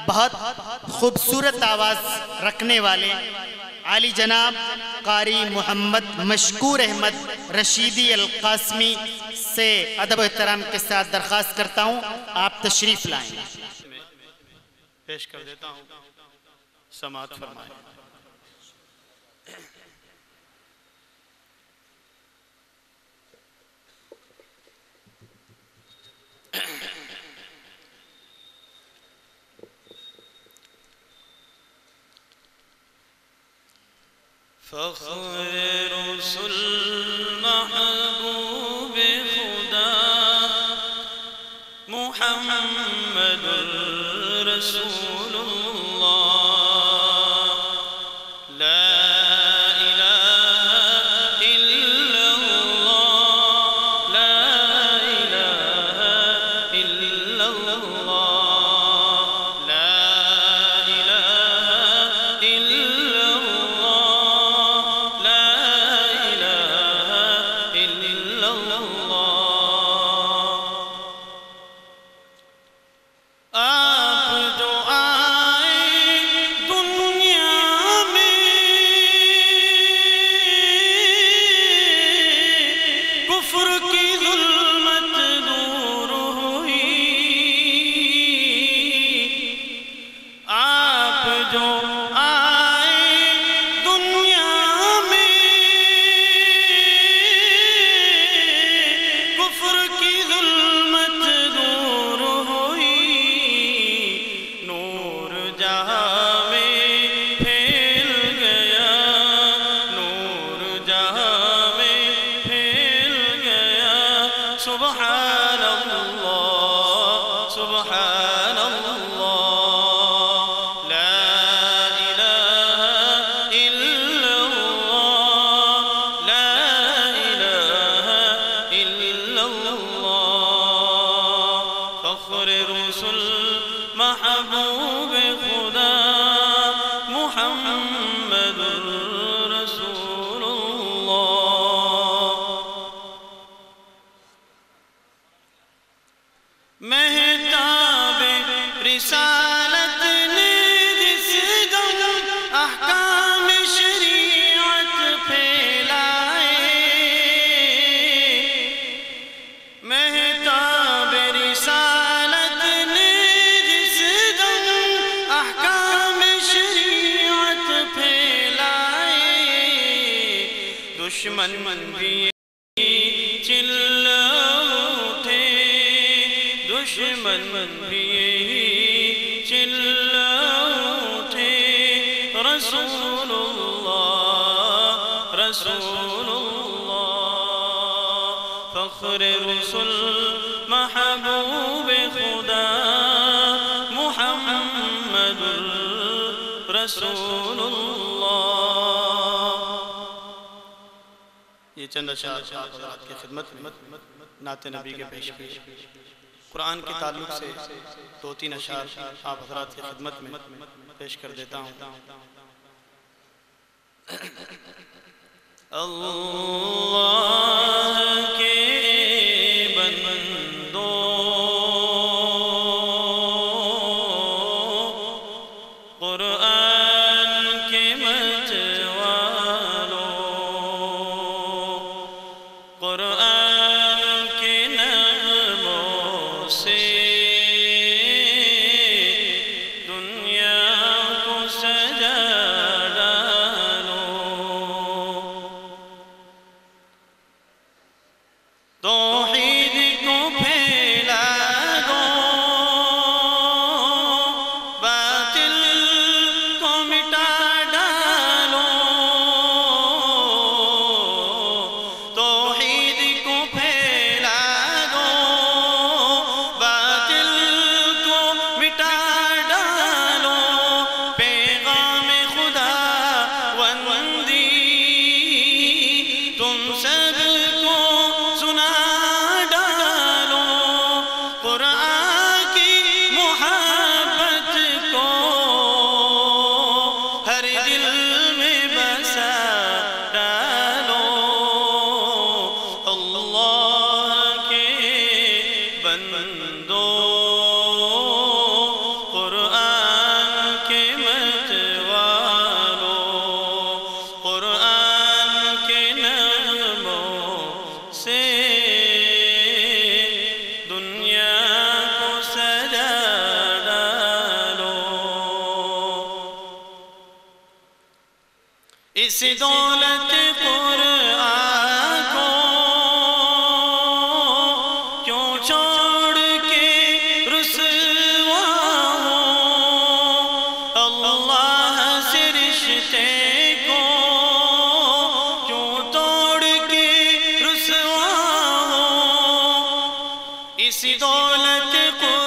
بہت خوبصورت آواز رکھنے والے عالی جناب قاری محمد مشکور احمد رشیدی القاسمی سے ادب و احترام کے ساتھ درخواست کرتا ہوں آپ تشریف لائیں۔ پیش کر دیتا ہوں، سماعت فرمائیں۔ فخر رسول محبوب خدا محمد رسول اللہ لا الہ الا اللہ لا الہ الا اللہ لا الہ الا اللہ لا الہ الا اللہ۔ آپ جو آئے دنیا میں کفر کی ظلمت دور ہوئی، آپ جو آئے دنیا میں کفر کی ظلمت دور ہوئی، نور جہاں میں پھیل گیا، نور جہاں میں پھیل گیا، سبحان اللہ سبحان اللہ لا الہ الا اللہ لا الہ الا اللہ۔ فخر رسول محبوب خدا محمد رسول اللہ۔ مہتاب رسالت نے جس دم احکام شریعت پھیلائے، مہتاب رسالت نے جس دم احکام شریعت پھیلائے، دشمن بھی چل اٹھے، دشمن بھی چل اٹھے، رسول اللہ رسول اللہ۔ فخر رسول محبوب خدا محمد رسول اللہ۔ یہ چند اشعار آپ حضرات کی خدمت میں نعت نبی کے پیش پیش قرآن کے تعلق سے دو تین اشعار آپ حضرات کی خدمت میں پیش کر دیتا ہوں۔ اللہ کے بندو قرآن کے مجوالو، قرآن کے نغموں سے دنیا کو سجا ڈالو، توحید کو پھیلا دو، باطل کو مٹا ڈالو، توحید کو پھیلا دو، باطل کو مٹا ڈالو، پیغام خدا وندی تم سب کو سنا اس دولت قرآن کو کیوں چھوڑ کے رسوا ہو، اللہ سے رشتے کو کیوں توڑ کے رسوا ہو، اس دولت قرآن